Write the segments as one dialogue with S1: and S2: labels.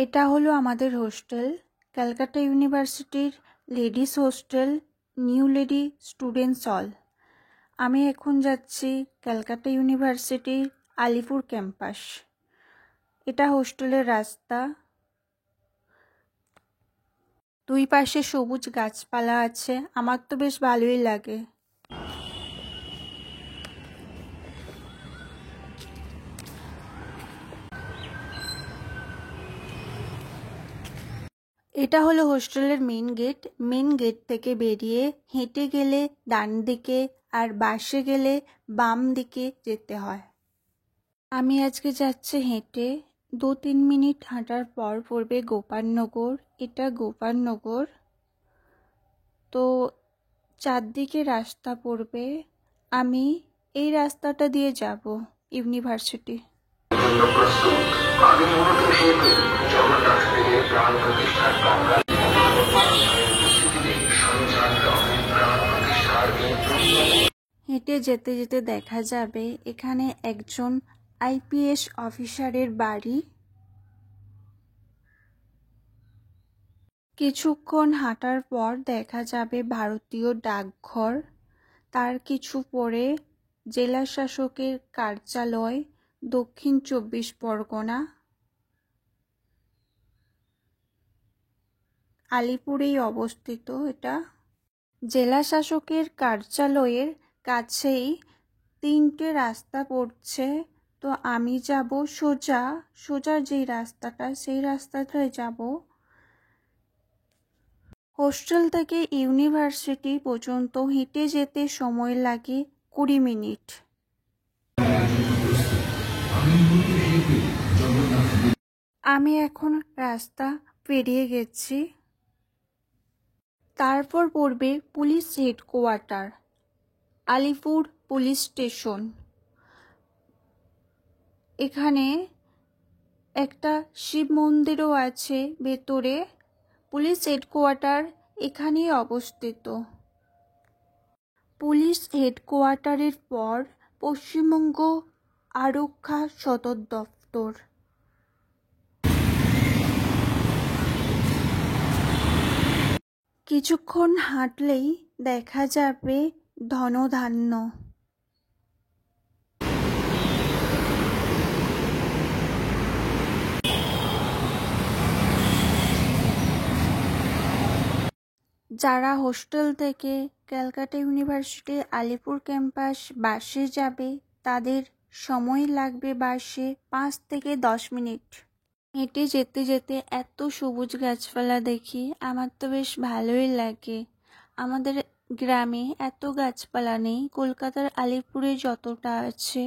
S1: এটা হলো আমাদের হোস্টেল, ক্যালকাটা ইউনিভার্সিটির ladies hostel, new lady students হল। আমি এখন যাচ্ছি ক্যালকাটা ইউনিভার্সিটির আলিপুর ক্যাম্পাস। এটা হোস্টেলের রাস্তা, দুই পাশে সবুজ গাছপালা আছে, আমার তো বেশ ভালোই লাগে। এটা হলো হোস্টেলের মেন গেট থেকে বেরিয়ে হেঁটে গেলে ডান দিকে আর বাসে গেলে বাম দিকে যেতে হয়। আমি আজকে যাচ্ছি হেঁটে, 2-3 মিনিট হাঁটার পর পড়বে গোপালনগর। এটা গোপালনগর, তো চারদিকে রাস্তা পড়বে, আমি এই রাস্তাটা দিয়ে যাব ইউনিভার্সিটি। হেঁটে যেতে যেতে দেখা যাবে এখানে একজন আইপিএস অফিসারের বাড়ি। কিছুক্ষণ হাঁটার পর দেখা যাবে ভারতীয় ডাকঘর, তার কিছু পরে জেলা শাসকের কার্যালয়, দক্ষিণ 24 পরগনা, আলিপুরেই অবস্থিত। এটা জেলা শাসকের কার্যালয়ের কাছেই 3টে রাস্তা পড়ছে, তো আমি যাব সোজা যেই রাস্তাটা, সেই রাস্তাটায় যাব। হোস্টেল থেকে ইউনিভার্সিটি পর্যন্ত হেঁটে যেতে সময় লাগে 20 মিনিট। আমি এখন রাস্তা পেরিয়ে গেছি। তারপর পড়বে police headquarter, Alipur police station. এখানে একটা শিব মন্দিরও আছে ভেতরে। পুলিশ হেডকোয়ার্টার এখানেই অবস্থিত। পুলিশ হেডকোয়ার্টারের পর পশ্চিমবঙ্গ আরক্ষা সদর দপ্তর। কিছুক্ষণ হাঁটলেই দেখা যাবে ধনধান্য। যারা হোস্টেল থেকে ক্যালকাটা ইউনিভার্সিটি আলিপুর ক্যাম্পাস বাসে যাবে, তাদের সময় লাগবে বাসে 5 থেকে 10 মিনিট। হেঁটে যেতে যেতে এত সবুজ গাছপালা দেখি, আমার তো বেশ ভালোই লাগে। আমাদের গ্রামে এত গাছপালা নেই, কলকাতার আলিপুরে যতটা আছে।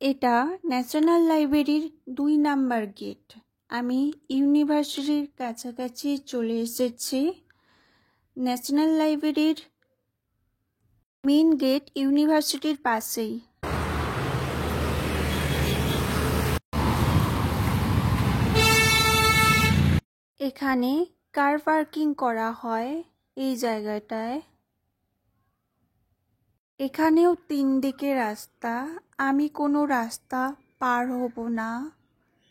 S1: এটা ন্যাশনাল লাইব্রেরির 2 নাম্বার গেট। আমি ইউনিভার্সিটির কাছাকাছি চলে এসেছি। ন্যাশনাল লাইব্রেরির মেন গেট ইউনিভার্সিটির পাশেই। এখানে কার পার্কিং করা হয় এই জায়গাটায়। এখানেও 3 দিকে রাস্তা, আমি কোনো রাস্তা পার হব না,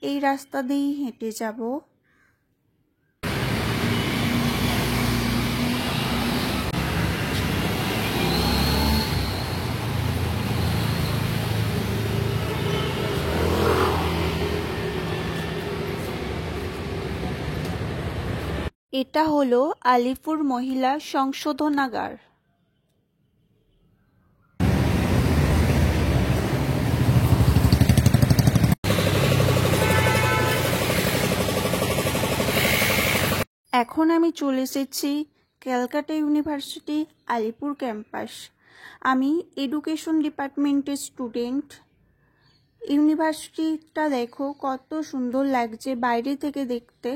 S1: এই রাস্তা দিয়েই হেঁটে যাব। এটা হলো আলিপুর মহিলা সংশোধনাগার। এখন আমি চলে এসেছি ক্যালকাটা ইউনিভার্সিটি আলিপুর ক্যাম্পাস। আমি এডুকেশন ডিপার্টমেন্টের স্টুডেন্ট। ইউনিভার্সিটিটা দেখো কত সুন্দর লাগছে বাইরে থেকে দেখতে।